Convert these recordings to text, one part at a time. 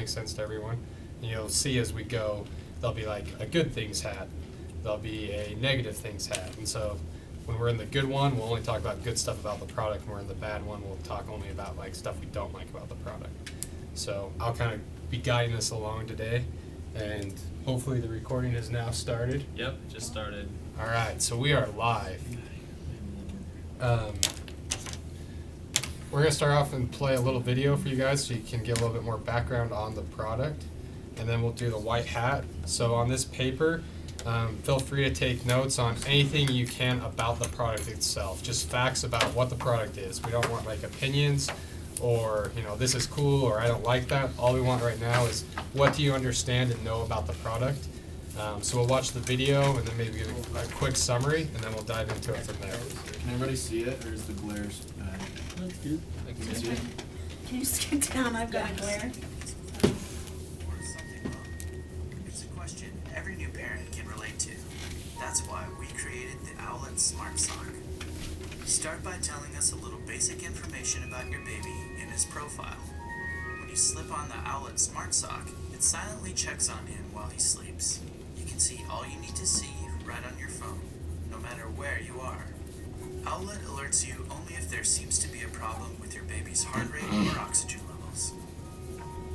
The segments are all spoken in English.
makes sense to everyone. And you'll see as we go, there'll be like a good things hat, there'll be a negative things hat, and so when we're in the good one, we'll only talk about good stuff about the product. When we're in the bad one, we'll talk only about like stuff we don't like about the product. So I'll kind of be guiding this along today, and hopefully the recording has now started. Yep, just started. All right, so we are live. We're gonna start off and play a little video for you guys so you can get a little bit more background on the product, and then we'll do the white hat. So on this paper, feel free to take notes on anything you can about the product itself, just facts about what the product is. We don't want like opinions or, you know, this is cool or I don't like that. All we want right now is what do you understand and know about the product. So we'll watch the video and then maybe give a quick summary, and then we'll dive into it from there. Can everybody see it, or is the glare bad? That's good. I can see it. Can you just get down? I've got a glare. It's a question every new parent can relate to. That's why we created the Owlet Smart Sock. Start by telling us a little basic information about your baby in his profile. When you slip on the Owlet Smart Sock, it silently checks on him while he sleeps. You can see all you need to see right on your phone, no matter where you are. Owlet alerts you only if there seems to be a problem with your baby's heart rate or oxygen levels.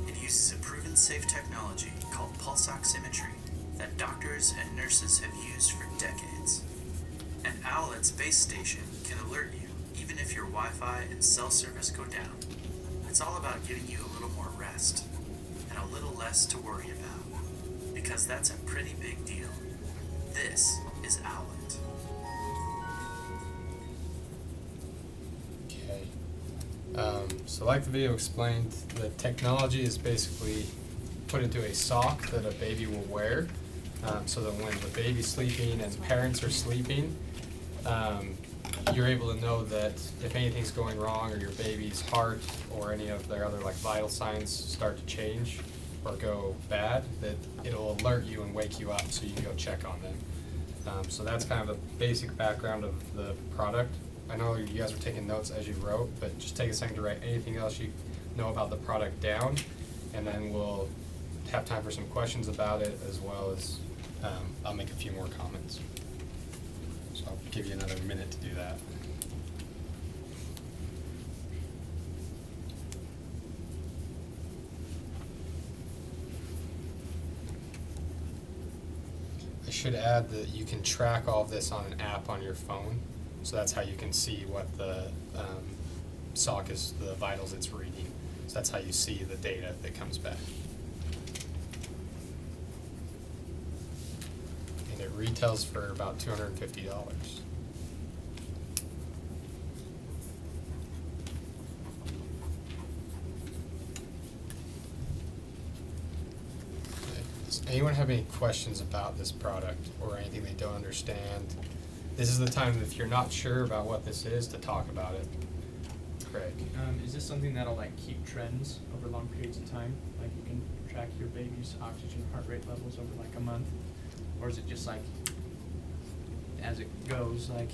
It uses a proven safe technology called pulse oximetry that doctors and nurses have used for decades. And Owlet's base station can alert you even if your Wi-Fi and cell service go down. It's all about giving you a little more rest and a little less to worry about, because that's a pretty big deal. This is Owlet. So like the video explained, the technology is basically put into a sock that a baby will wear, so that when the baby's sleeping and parents are sleeping, you're able to know that if anything's going wrong or your baby's heart or any of their other like vital signs start to change or go bad, that it'll alert you and wake you up so you can go check on them. So that's kind of the basic background of the product. I know you guys were taking notes as you wrote, but just take a second to write anything else you know about the product down, and then we'll have time for some questions about it, as well as I'll make a few more comments. So I'll give you another minute to do that. I should add that you can track all of this on an app on your phone. So that's how you can see what the sock is, the vitals it's reading. So that's how you see the data that comes back. And it retails for about $250. Does anyone have any questions about this product or anything they don't understand? This is the time, if you're not sure about what this is, to talk about it. Craig. Is this something that'll like keep trends over long periods of time? Like you can track your baby's oxygen, heart rate levels over like a month? Or is it just like, as it goes, like?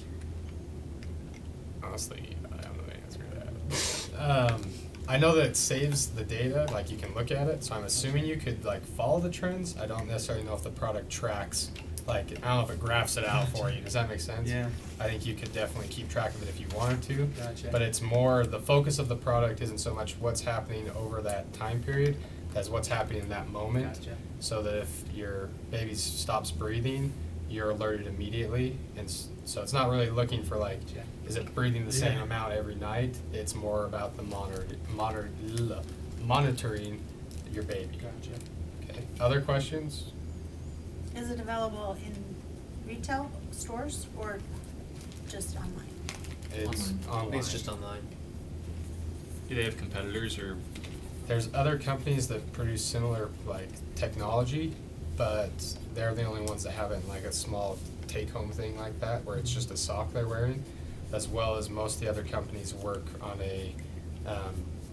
Honestly, I don't know the answer to that. I know that it saves the data, like you can look at it, so I'm assuming you could like follow the trends. I don't necessarily know if the product tracks, like, I don't know if it graphs it out for you. Does that make sense? Yeah. I think you could definitely keep track of it if you wanted to. Gotcha. But it's more, the focus of the product isn't so much what's happening over that time period as what's happening in that moment. Gotcha. So that if your baby stops breathing, you're alerted immediately. And so it's not really looking for like, Gotcha. is it breathing the same Yeah. amount every night? It's more about the monitoring your baby. Gotcha. Okay. Other questions? Is it available in retail stores or just online? It's I online. think it's just online. Do they have competitors or? There's other companies that produce similar like technology, but they're the only ones that have it in like a small take-home thing like that, where it's just a sock they're wearing, as well as most of the other companies work on a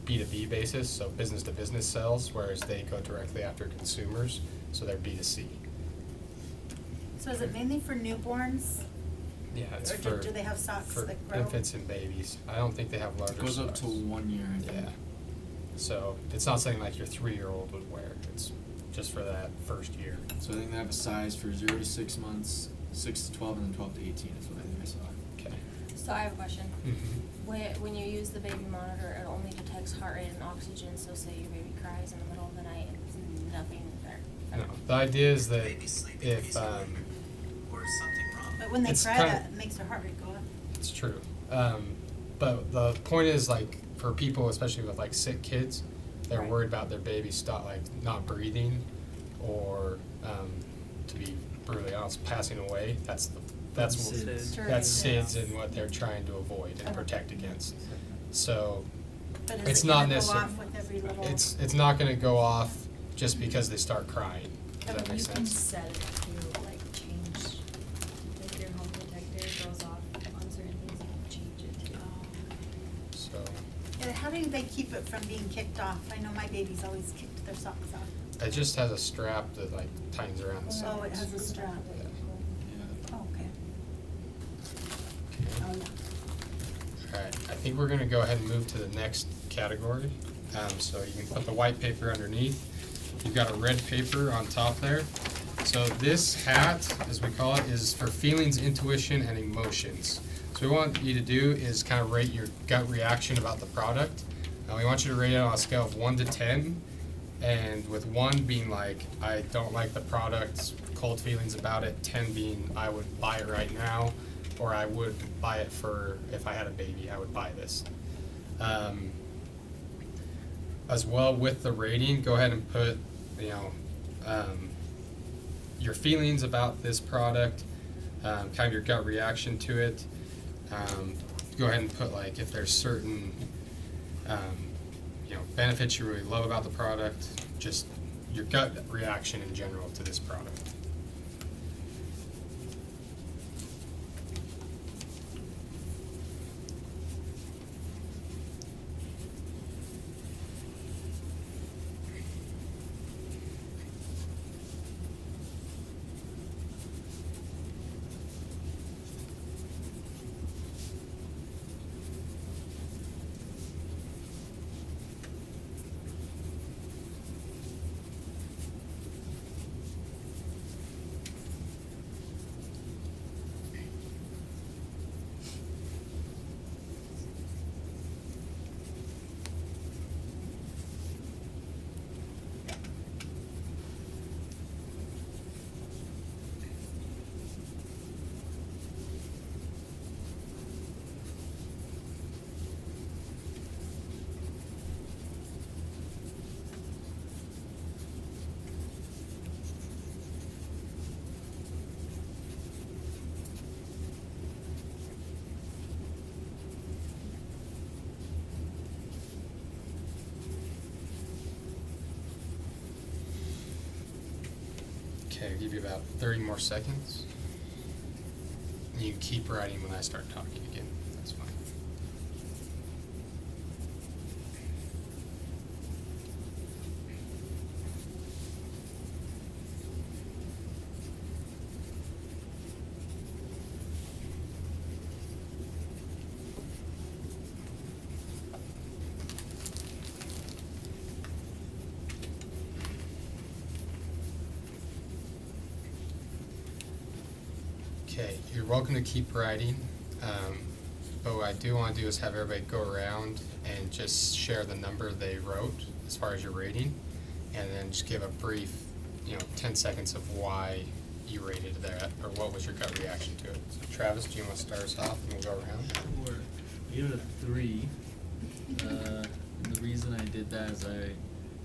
B2B basis, so business-to-business sales, whereas they go directly after consumers, so they're B2C. So is it mainly for newborns? Yeah, it's Or for do they have socks for that grow? infants and babies. I don't think they have larger It goes up socks. to 1 year, I think. Yeah. So it's not something like your 3-year-old would wear. It's just for that first year. So I think they have a size for 0 to 6 months, 6 to 12, and then 12 to 18 is what I think I saw. Okay. So I have a question. Mm-hmm. When you use the baby monitor, it only detects heart rate and oxygen, so say your baby cries in the middle of the night, it's nothing there. No, the idea is that Baby sleeping if, peacefully, or is something wrong? But when they It's cry, kinda- that makes their heart rate go up. it's true. But the point is, like, for people, especially with like sick kids, they're Right. worried about their baby not breathing, or to be brutally honest, passing away. That's what SIDS. that's SIDS and what they're trying to avoid and protect against. So But it's is it not gonna go necessary. off with every little? It's not going to go off just because they start crying. Does that make You can sense? set it to like change, like your home detector goes off on certain things, you can change it to. So And how do they keep it from being kicked off? I know my babies always kicked their socks off. it just has a strap that like tightens around the sides. Oh, it has a strap. Yeah. Oh, okay. Okay. Oh, yeah. Alright, I think we're gonna go ahead and move to the next category. So you can put the white paper underneath. You've got a red paper on top there. So this hat, as we call it, is for feelings, intuition, and emotions. So what we want you to do is kind of rate your gut reaction about the product. We want you to rate it on a scale of 1 to 10, and with 1 being like, I don't like the product, cold feelings about it, 10 being, I would buy it right now, or I would buy it for, if I had a baby, I would buy this. As well with the rating, go ahead and put, your feelings about this product, kind of your gut reaction to it. Go ahead and put like if there's certain, benefits you really love about the product, just your gut reaction in general to this product. Okay, I'll give you about 30 more seconds. You can keep writing when I start talking again. That's fine. Okay, you're welcome to keep writing, but what I do want to do is have everybody go around and just share the number they wrote as far as your rating, and then just give a brief, 10 seconds of why you rated that, or what was your gut reaction to it. So Travis, do you want to start us off and we'll go around? Sure. I give it a 3. And the reason I did that is I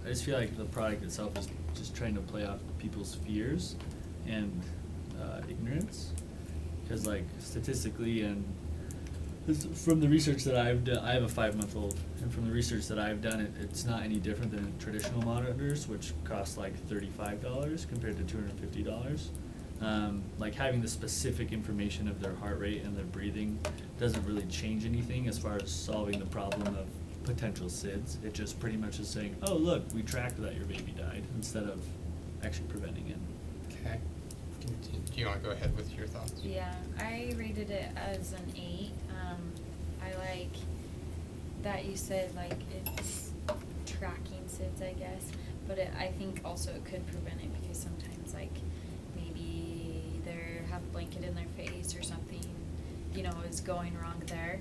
just feel like the product itself is just trying to play off people's fears and ignorance. Because like statistically and from the research that I've done, I have a 5-month-old, and from the research that I've done, it's not any different than traditional monitors, which cost like $35 compared to $250. Like having the specific information of their heart rate and their breathing doesn't really change anything as far as solving the problem of potential SIDS. It just pretty much is saying, oh look, we tracked that your baby died, instead of actually preventing it. Okay. Do you want to go ahead with your thoughts? Yeah, I rated it as an 8. I like that you said like it's tracking SIDS, I guess. But I think also it could prevent it because sometimes like maybe they have a blanket in their face or something, you know, is going wrong there.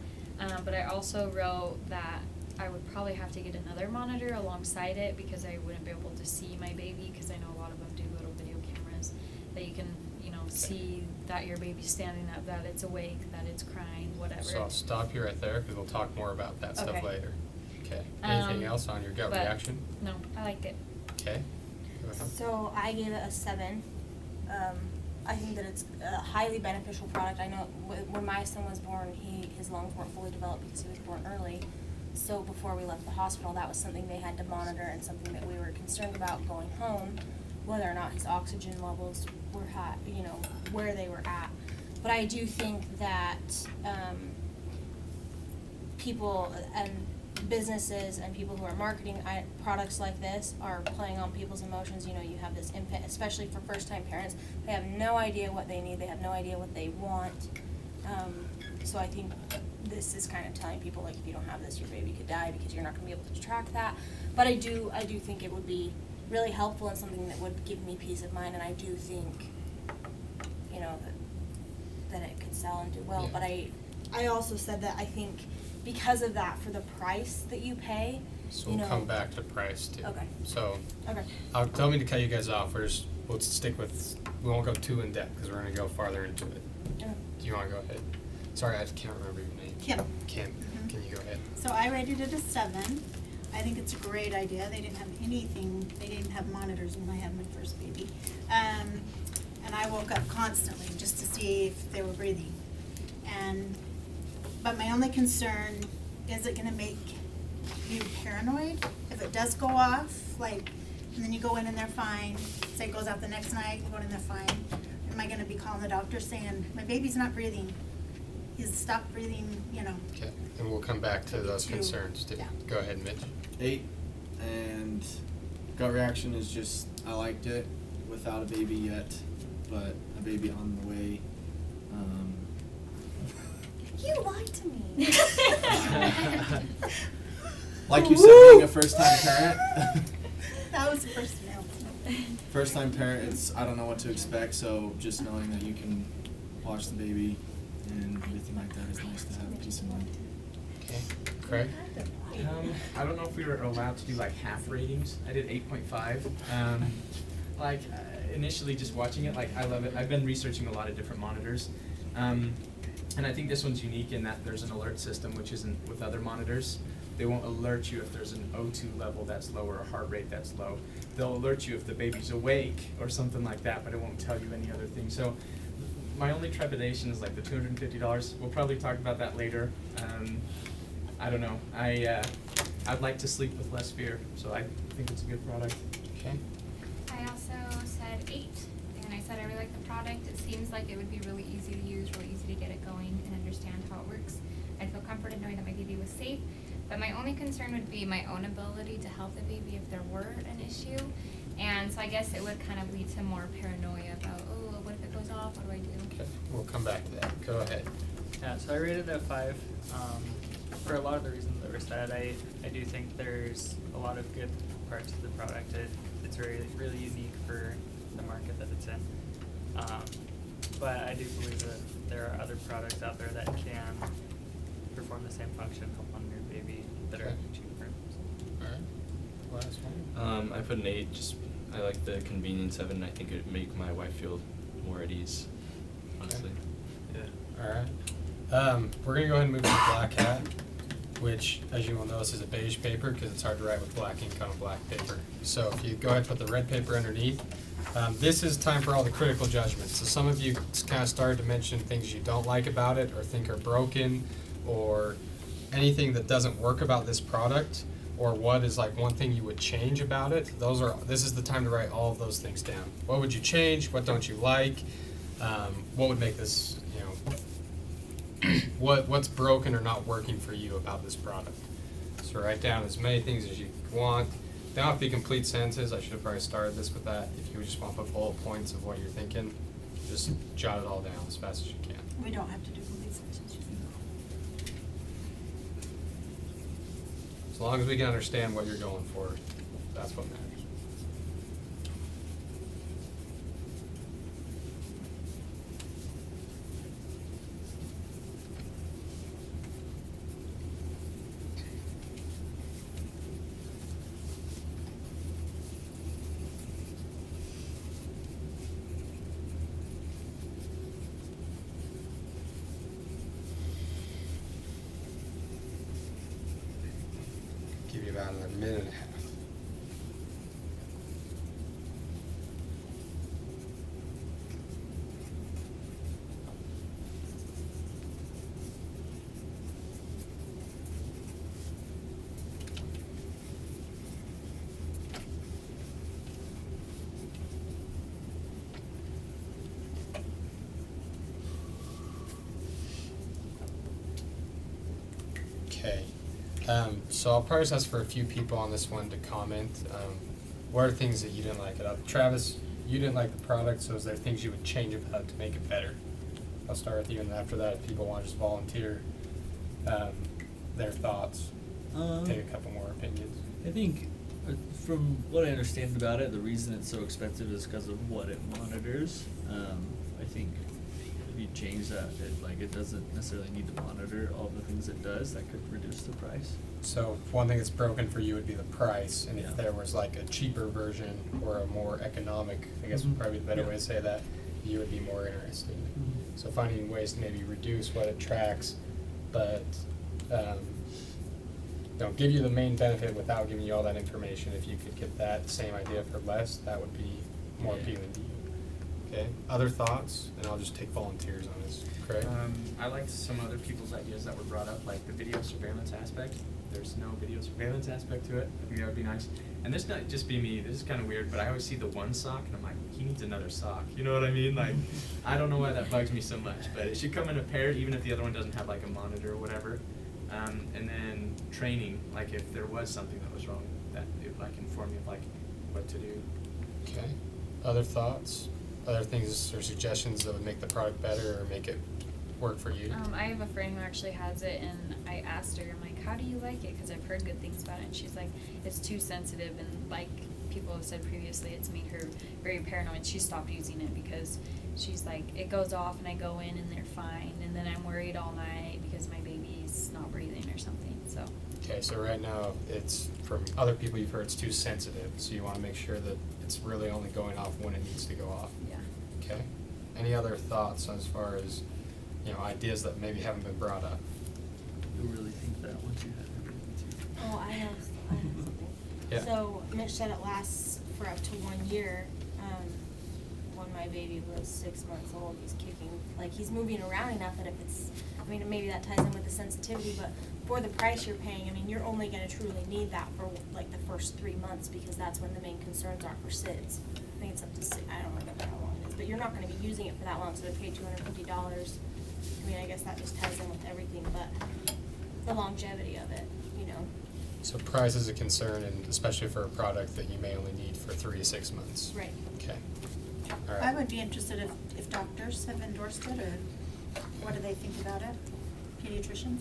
But I also wrote that I would probably have to get another monitor alongside it because I wouldn't be able to see my baby, because I know a lot of them do little video cameras that you can, you know, see that your baby's standing up, that it's awake, that it's crying, whatever. So I'll stop you right there, because we'll talk more about that stuff Okay. later. Okay, anything else on your gut but reaction? No, I liked it. Okay. Go ahead. So I gave it a 7. I think that it's a highly beneficial product. I know when my son was born, his lungs weren't fully developed because he was born early. So before we left the hospital, that was something they had to monitor and something that we were concerned about going home, whether or not his oxygen levels were high, you know, where they were at. But I do think that people and businesses and people who are marketing products like this are playing on people's emotions. You know, you have this infant, especially for first-time parents, they have no idea what they need, they have no idea what they want. So I think this is kind of telling people, like, if you don't have this, your baby could die because you're not going to be able to track that. But I do think it would be really helpful and something that would give me peace of mind, and I do think, you know, that it could sell and do well. Yeah. But I also said that I think because of that, for the price that you pay, So you we'll know. come back to price too. Okay. So, Okay. don't mean to cut you guys off, we'll stick with, we won't go too in depth, because we're gonna go farther into it. Okay. Do you wanna go ahead? Sorry, I can't remember your name. Kim. Kim, Mhm. can you go ahead? So I rated it a 7. I think it's a great idea. They didn't have monitors when I had my first baby. And I woke up constantly just to see if they were breathing. But my only concern, is it gonna make you paranoid? If it does go off, like, and then you go in and they're fine, say it goes off the next night, you go in and they're fine. Am I gonna be calling the doctor saying, my baby's not breathing, he's stopped breathing, you know? Okay, and we'll come back to those Two. concerns. Yeah. Go ahead, Mitch. 8, and gut reaction is just, I liked it without a baby yet, but a baby on the way. You lied to me. Like you said, being a first-time parent, That was the first mail. first-time parent, I don't know what to expect, so just knowing that you can watch the baby and everything like that is nice to have peace of mind. Okay, Craig? I don't know if we were allowed to do like half ratings. I did 8.5. Initially just watching it, like, I love it. I've been researching a lot of different monitors. And I think this one's unique in that there's an alert system, which isn't with other monitors. They won't alert you if there's an O2 level that's low or a heart rate that's low. They'll alert you if the baby's awake or something like that, but it won't tell you any other thing. So my only trepidation is like the $250. We'll probably talk about that later. I don't know. I'd like to sleep with less fear, so I think it's a good product. Okay. I also said 8, and I said I really like the product. It seems like it would be really easy to use, really easy to get it going and understand how it works. I'd feel comforted knowing that my baby was safe, but my only concern would be my own ability to help the baby if there were an issue. And so I guess it would kind of lead to more paranoia about, oh, what if it goes off? What do I do? Okay, we'll come back to that. Go ahead. Yeah, so I rated it a 5. For a lot of the reasons that were said, I do think there's a lot of good parts of the product. It's really unique for the market that it's in. But I do believe that there are other products out there that can perform the same function, help on your baby, that are Okay. cheaper. Alright, last one. I put an 8. Just I like the convenience of it, and I think it would make my wife feel more at ease. Honestly. Yeah. Alright. We're gonna go ahead and move to the black hat, which, as you will notice, is a beige paper because it's hard to write with black ink on a black paper. So if you go ahead and put the red paper underneath, this is time for all the critical judgments. So some of you kind of started to mention things you don't like about it or think are broken or anything that doesn't work about this product, or what is like one thing you would change about it. This is the time to write all of those things down. What would you change? What don't you like? What would make this, what's broken or not working for you about this product? So write down as many things as you want. They don't have to be complete sentences. I should have probably started this with that. If you just want to put bullet points of what you're thinking, just jot it all down as fast as you can. We don't have to do complete sentences. As long as we can understand what you're going for, that's what matters. Give you about another minute and a half. Okay. So I'll probably just ask for a few people on this one to comment. What are things that you didn't like about it? Travis, you didn't like the product, so is there things you would change about it to make it better? I'll start with you, and after that, if people want to just volunteer their thoughts, take a couple more opinions. I think, from what I understand about it, the reason it's so expensive is because of what it monitors. I think if you change that, it doesn't necessarily need to monitor all the things it does. That could reduce the price. So one thing that's broken for you would be the price, and Yeah. if there was like a cheaper version or a more economic, I guess would probably be the better Yeah. way to say that, you would be more interested. So finding ways to maybe reduce what it tracks, but don't give you the main benefit without giving you all that information. If you could get that same idea for less, that would be more Yeah. appealing to you. Okay, other thoughts? And I'll just take volunteers on this. Craig? I liked some other people's ideas that were brought up, like the video surveillance aspect. There's no video surveillance aspect to it. I think that would be nice. And this might just be me. This is kind of weird, but I always see the one sock, and I'm like, he needs another sock. You know what I mean? Like, I don't know why that bugs me so much, but it should come in a pair, even if the other one doesn't have like a monitor or whatever. And then training, like if there was something that was wrong, that it would like inform me of like what to do. Okay. Other thoughts? Other things or suggestions that would make the product better or make it work for you? I have a friend who actually has it, and I asked her, I'm like, how do you like it? Because I've heard good things about it, and she's like, it's too sensitive, and like people have said previously, it's made her very paranoid. She stopped using it because she's like, it goes off, and I go in, and they're fine, and then I'm worried all night because my baby's not breathing or something, so. Okay, so right now, it's, from other people you've heard, it's too sensitive, so you wanna make sure that it's really only going off when it needs to go off. Yeah. Okay. Any other thoughts as far as, ideas that maybe haven't been brought up? You really think that once you have your baby too? Oh, I have something. Yeah. So Mitch said it lasts for up to 1 year. When my baby was 6 months old, he's kicking, like he's moving around enough that if it's, maybe that ties in with the sensitivity, but for the price you're paying, you're only gonna truly need that for like the first 3 months, because that's when the main concerns are for SIDS. I think it's up to I don't remember how long it is, but you're not gonna be using it for that long, so to pay $250, I guess that just ties in with everything, but the longevity of it, So price is a concern, and especially for a product that you may only need for 3 to 6 months. Right. Okay. All right. I would be interested if doctors have endorsed it, or what do they think about it? Pediatricians?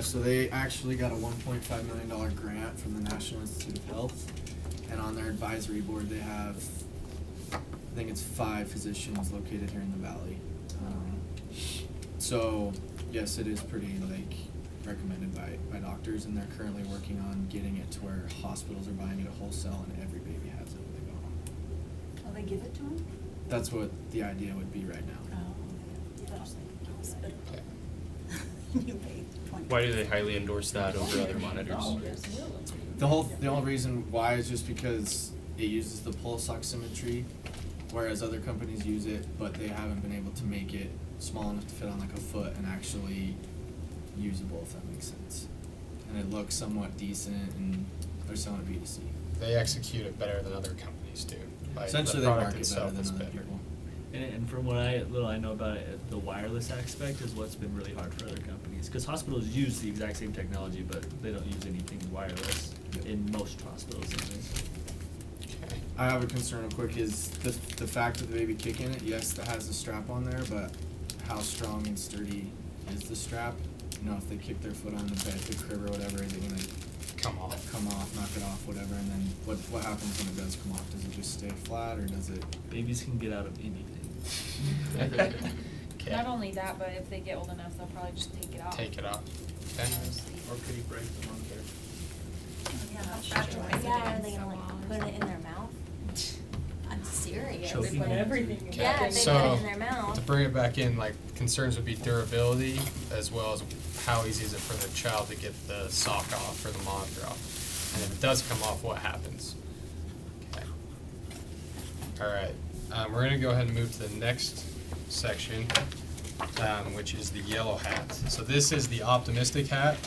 So they actually got a $1.5 million grant from the National Institute of Health, and on their advisory board they have, I think it's 5 physicians located here in the valley. So yes, it is pretty recommended by doctors, and they're currently working on getting it to where hospitals are buying it at wholesale and every baby has it when they go home. Will they give it to them? That's what the idea would be right now. Okay. You pay 20. Why do they highly endorse that over other monitors? The only reason why is just because it uses the pulse oximetry, whereas other companies use it, but they haven't been able to make it small enough to fit on like a foot and actually usable, if that makes sense. And it looks somewhat decent, and they're selling it B2C. They execute it better than other companies do. Like, Essentially, the they product market itself better is than other better. people. And from what little I know about it, the wireless aspect is what's been really hard for other companies. Because hospitals use the exact same technology, but they don't use anything wireless in most hospitals anyways. Okay. I have a concern real quick, is the fact of the baby kicking it, yes, that has a strap on there, but how strong and sturdy is the strap? you know, if they kick their foot on the bed, the crib or whatever, is it gonna Come off. knock it off, whatever, and then what happens when it does come off? Does it just stay flat, or does it? Babies can get out of anything. Okay. Not only that, but if they get old enough, they'll probably just take it off. Take it off. Okay. Or could he break them on there? Yeah, that's Yeah, fragile. are they gonna like put it in their mouth? I'm serious. Choking Like, them. everything in Yeah, Okay, if they so, put it in their mouth. to bring it back in, like, concerns would be durability, as well as how easy is it for the child to get the sock off or the monitor off? And if it does come off, what happens? Okay. Alright, we're gonna go ahead and move to the next section, which is the yellow hat. So this is the optimistic hat.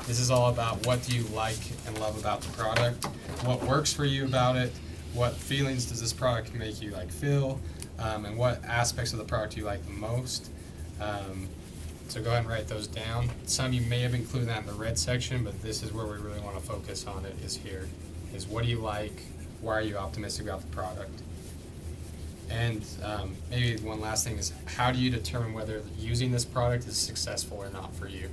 This is all about what do you like and love about the product, what works for you about it, what feelings does this product make you like feel, and what aspects of the product you like the most. So go ahead and write those down. Some you may have included that in the red section, but this is where we really want to focus on it, is here. Is what do you like, why are you optimistic about the product? And maybe one last thing is, how do you determine whether using this product is successful or not for you?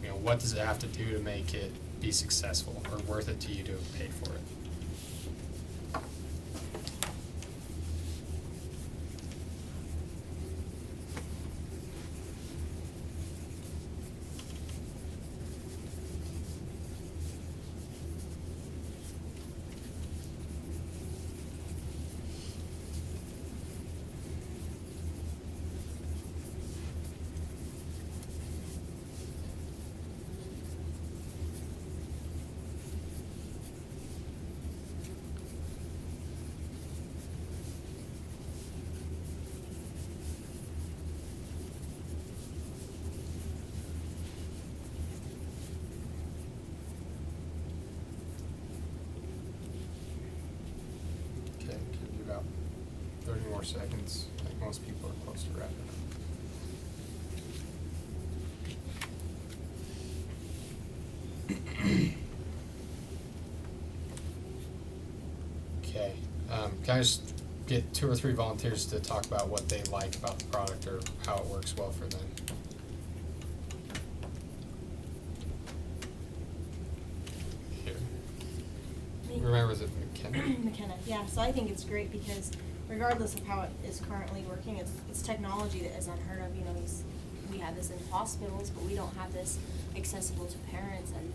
You know, what does it have to do to make it be successful or worth it to you to have paid for it? Okay, give you about 30 more seconds. I think most people are close to wrapping up. Okay, can I just get 2 or 3 volunteers to talk about what they like about the product or how it works well for them? Here. Remember, is it McKenna? McKenna, yeah, so I think it's great because regardless of how it is currently working, it's technology that is unheard of, you know, we have this in hospitals, but we don't have this accessible to parents, and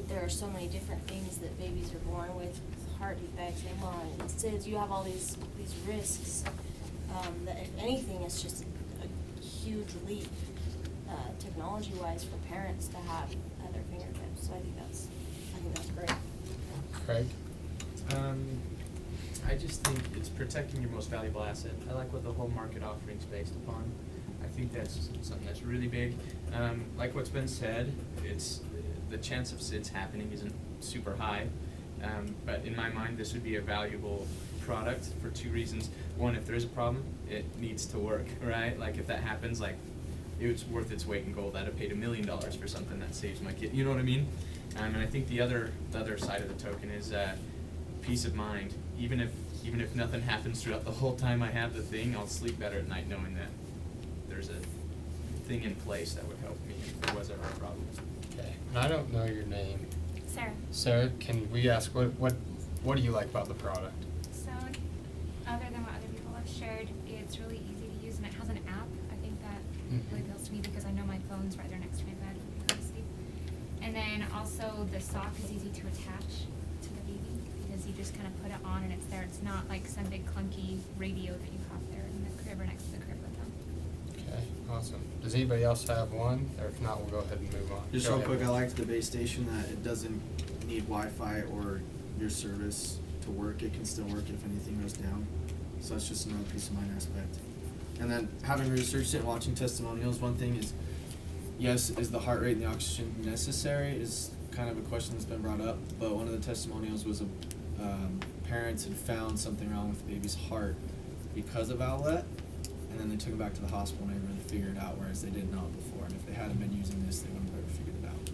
there are so many different things that babies are born with, heart defects, and SIDS, you have all these risks, that if anything, it's just a huge leap, technology-wise for parents to have at their fingertips, so I think that's great. Craig? I just think it's protecting your most valuable asset. I like what the whole market offering's based upon. I think that's something that's really big. Like what's been said, it's the chance of SIDS happening isn't super high, but in my mind, this would be a valuable product for 2 reasons. One, if there is a problem, it needs to work, right? Like if that happens, like it's worth its weight in gold. I'd have paid $1 million for something that saves my kid. You know what I mean? And I think the other side of the token is peace of mind. Even if nothing happens throughout the whole time I have the thing, I'll sleep better at night knowing that there's a thing in place that would help me if there was ever a problem. Okay, and I don't know your name. Sarah. Sarah, can we ask what do you like about the product? So, other than what other people have shared, it's really easy to use and it has an app. I think that really appeals to me because I know my phone's right there next to my bed when I go to sleep. And then also the sock is easy to attach to the baby because you just kind of put it on and it's there. It's not like some big clunky radio that you have there in the crib or next to the crib with them. Okay, awesome. Does anybody else have one? Or if not, we'll go ahead and move on. Just Go real ahead. quick, I liked the base station that it doesn't need Wi-Fi or your service to work. It can still work if anything goes down. So that's just another peace of mind aspect. And then having researched it and watching testimonials, one thing is, yes, is the heart rate and the oxygen necessary is kind of a question that's been brought up, but one of the testimonials was parents had found something wrong with the baby's heart because of Owlet, and then they took him back to the hospital and they really figured it out, whereas they didn't know it before, and if they hadn't been using this, they wouldn't have ever figured it out.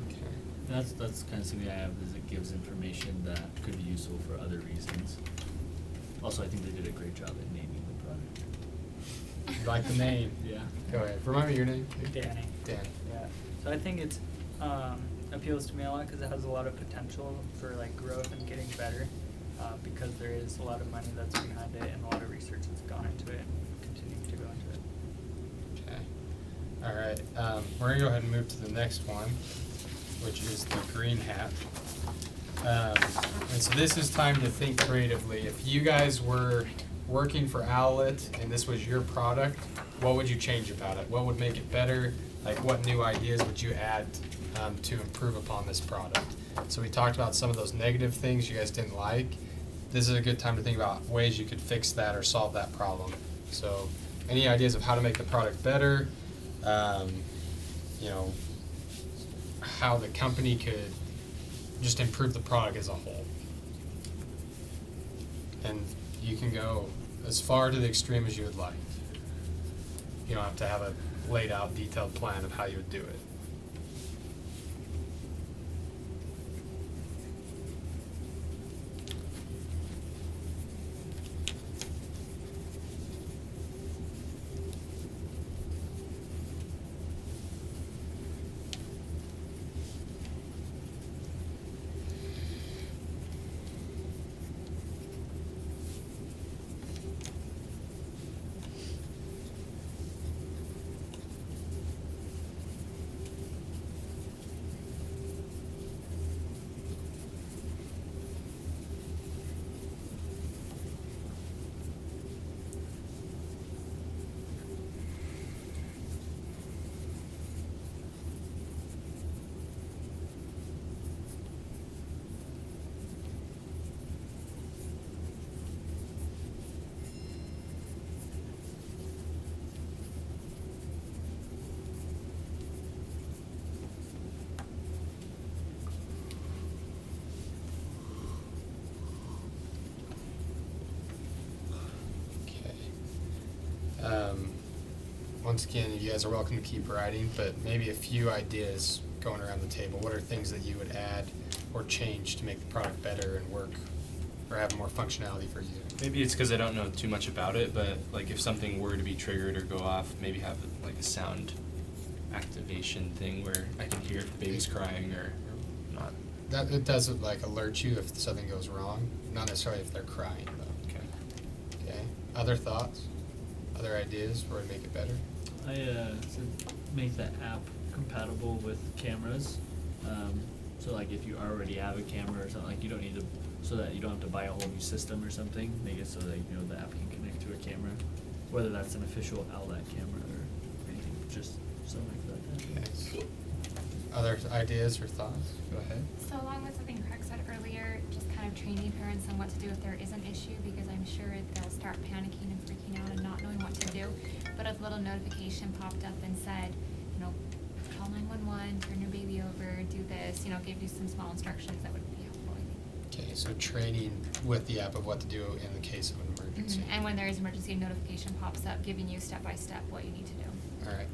Okay. That's kind of something I have, is it gives information that could be useful for other reasons. Also, I think they did a great job at naming the product. You like the name? Yeah. Go ahead. Remind me your name. Danny. Dan? Yeah, so I think it's appeals to me a lot because it has a lot of potential for like growth and getting better, because there is a lot of money that's behind it and a lot of research that's gone into it and continuing to go into it. Okay. All right. We're gonna go ahead and move to the next one, which is the green hat. And so this is time to think creatively. If you guys were working for Owlet and this was your product, what would you change about it? What would make it better? Like, what new ideas would you add to improve upon this product? So we talked about some of those negative things you guys didn't like. This is a good time to think about ways you could fix that or solve that problem. So any ideas of how to make the product better? You know, how the company could just improve the product as a whole. And you can go as far to the extreme as you would like. You don't have to have a laid out detailed plan of how you would do it. Once again, you guys are welcome to keep writing, but maybe a few ideas going around the table. What are things that you would add or change to make the product better and work or have more functionality for you? Maybe it's because I don't know too much about it, but like if something were to be triggered or go off, maybe have like a sound activation thing where I can hear if the baby's crying or not. That it does like alert you if something goes wrong, not necessarily if they're crying though. Okay. Okay. Other thoughts? Other ideas where to make it better? I said make the app compatible with cameras. So like if you already have a camera or something, like you don't need to, so that you don't have to buy a whole new system or something. Make it so that you know the app can connect to a camera, whether that's an official Owlet camera or anything, just something like that. Okay. Other ideas or thoughts? Go ahead. So along with something Craig said earlier, just kind of training parents on what to do if there is an issue, because I'm sure they'll start panicking and freaking out and not knowing what to do. But if a little notification popped up and said, you know, call 911, turn your baby over, do this, you know, give you some small instructions, that would be helpful, I think. Okay, so training with the app of what to do in the case of an emergency. And when there is emergency, a notification pops up giving you step by step what you need to do. All right.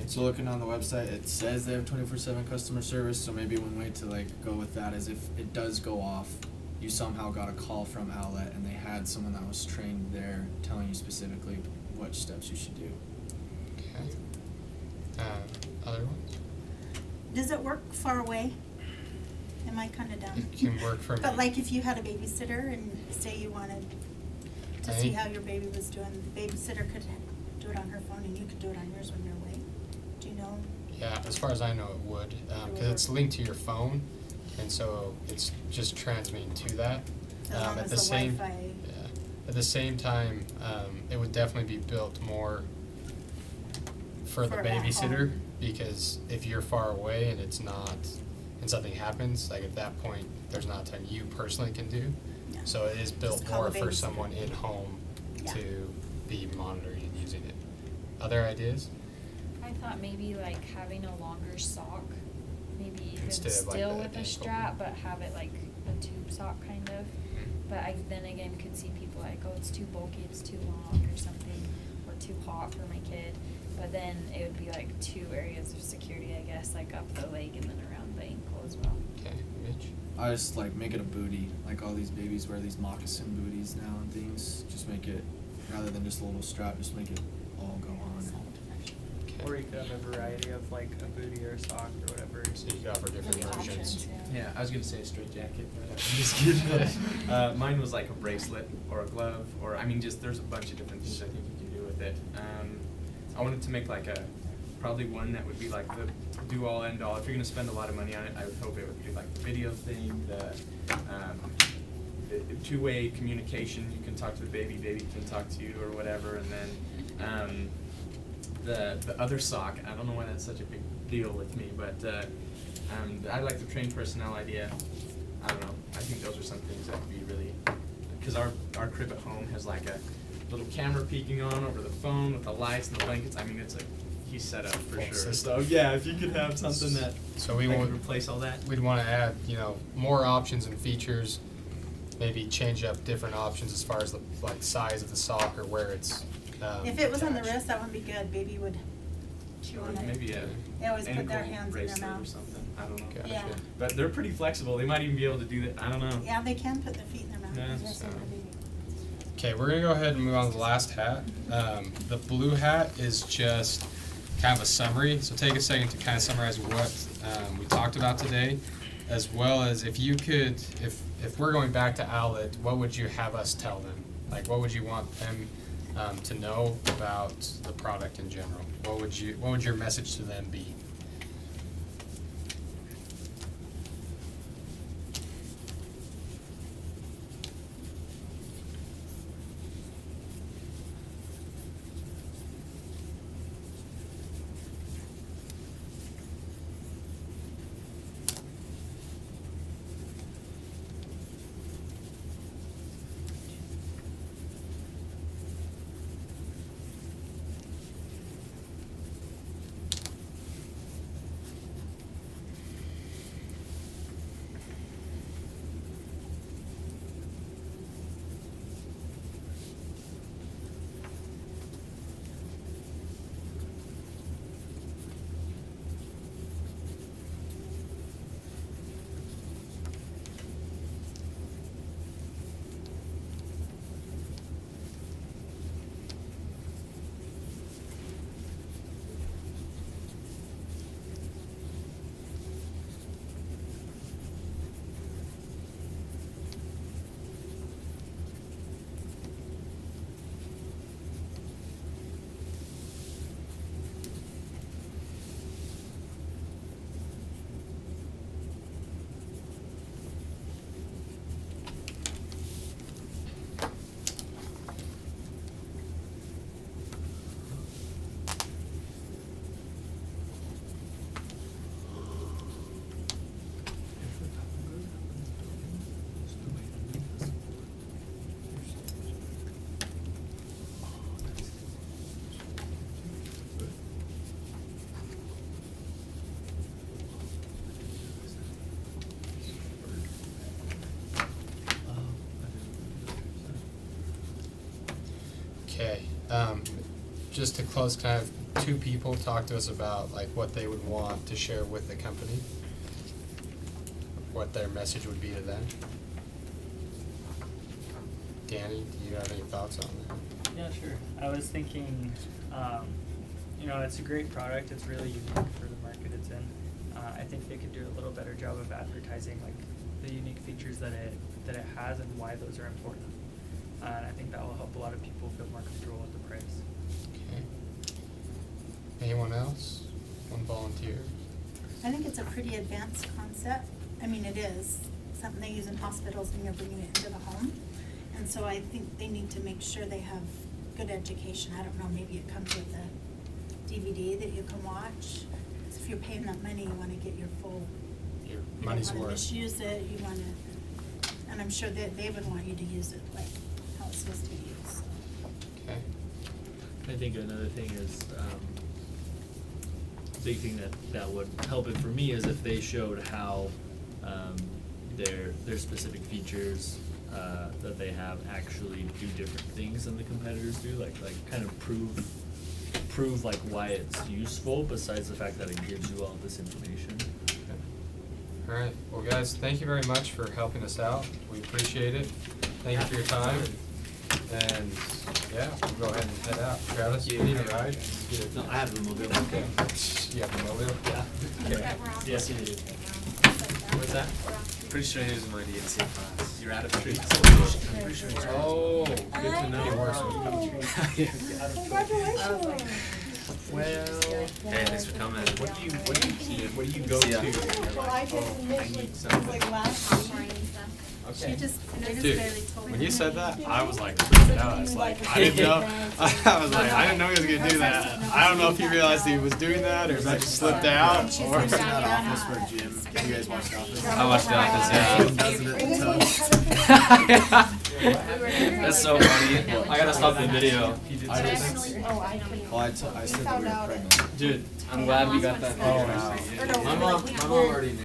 So looking on the website, it says they have 24/7 customer service, so maybe one way to like go with that is if it does go off, you somehow got a call from Owlet and they had someone that was trained there telling you specifically what steps you should do. Okay. Other ones? Does it work far away? Am I kinda dumb? It can work from. But like if you had a babysitter and say you wanted to see how your baby was doing, the babysitter could do it on her phone and you could do it on yours when you're away. Do you know? Yeah, as far as I know, it would, because it's linked to your phone, and so it's just transmitting to that. As long At as the the same, Wi-Fi. yeah, at the same time, it would definitely be built more for the For at babysitter, home. because if you're far away and it's not, and something happens, like at that point, there's not a ton you personally can do. Yeah. So it is built Just call more the for babysitter. someone in home Yeah. to be monitoring and using it. Other ideas? I thought maybe like having a longer sock, maybe even Instead of, like, still the with a ankle. strap, but have it like a tube sock kind of. But I then again could see people like, oh, it's too bulky, it's too long or something, or too hot for my kid. But then it would be like 2 areas of security, I guess, like up the leg and then around the ankle as well. Okay, Mitch? I just like make it a booty, like all these babies wear these moccasin booties now and things. Just make it, rather than just a little strap, just make it all go on. Okay. Or you could have a variety of like a booty or a sock or whatever. So you could offer different Different versions. options, Yeah, I was gonna say a straight jacket, but I'm just kidding. Mine was like a bracelet or a glove, or I mean, just there's a bunch of different things I think you can do with it. I wanted to make like probably one that would be like the do all end all. If you're gonna spend a lot of money on it, I would hope it would be like the video thing, the two-way communication. You can talk to the baby can talk to you or whatever, and then the other sock. I don't know why that's such a big deal with me, but I like the trained personnel idea. I don't know. I think those are some things that would be really, because our crib at home has like a little camera peeking on over the phone with the lights and the blankets. I mean, it's like he's set up for Full sure. system. So yeah, if you could have something that So we that won't could replace all that. We'd want to add, more options and features. Maybe change up different options as far as the like size of the sock or where it's. If it was on the attached. wrist, that wouldn't be good. Baby would chew on it. Maybe They always put their ankle hands in their bracelet or mouth. something. I don't know. Gotcha. Yeah. But they're pretty flexible. They might even be able to do that. I don't know. Yeah, they can put their feet in their mouth. Yeah. I was gonna say my baby. Okay, we're gonna go ahead and move on to the last hat. The blue hat is just kind of a summary, so take a second to kind of summarize what we talked about today, as well as if you could, if we're going back to Owlet, what would you have us tell them? Like, what would you want them to know about the product in general? What would your message to them be? Okay, just to close, kind of two people talk to us about like what they would want to share with the company, what their message would be to them. Danny, do you have any thoughts on that? Yeah, sure. I was thinking, it's a great product. It's really unique for the market it's in. I think they could do a little better job of advertising like the unique features that it has and why those are important. And I think that will help a lot of people feel more comfortable with the price. Okay. Anyone else? One volunteer? I think it's a pretty advanced concept. I mean, it is something they use in hospitals and you're bringing it into the home. And so I think they need to make sure they have good education. I don't know, maybe it comes with a DVD that you can watch. So if you're paying that money, you wanna get your full, Your you money's don't wanna worth. misuse it, you wanna, and I'm sure that they would want you to use it like how it's supposed to be used, so. Okay. I think another thing is, big thing that would help it for me is if they showed how, their specific features, that they have actually do different things than the competitors do, like kind of prove like why it's useful besides the fact that it gives you all this information. All right, well guys, thank you very much for helping us out. We appreciate it. Thank you for your time. And Yeah, we'll go ahead and head out. Travis, you need a ride? No, I have the mobile. Okay. You have a mobile? Yeah. Okay. Yes, you do. What's that? Pretty sure he was in my DNC class. You're out of trees. I'm pretty sure. Oh, good to know. Congratulations. Well, Hey, thanks for coming. what do you keep? What do you go See ya. to? Well, I didn't initially, it was like last week. She just, they just Dude, barely told me. when you said that, I was like freaking out. I was like, I didn't know. I was like, I didn't know he was gonna do that. I don't know if he realized he was doing that or if I just slipped out or. First in that office for Jim. You guys watched The Office? I watched The Office, Jim yeah. doesn't it tough. That's so funny. I gotta stop the video. I just, Oh, I couldn't. well, I said that we were pregnant. Dude, I'm glad we got that. Oh, wow. Or no, My like, mom we already knew.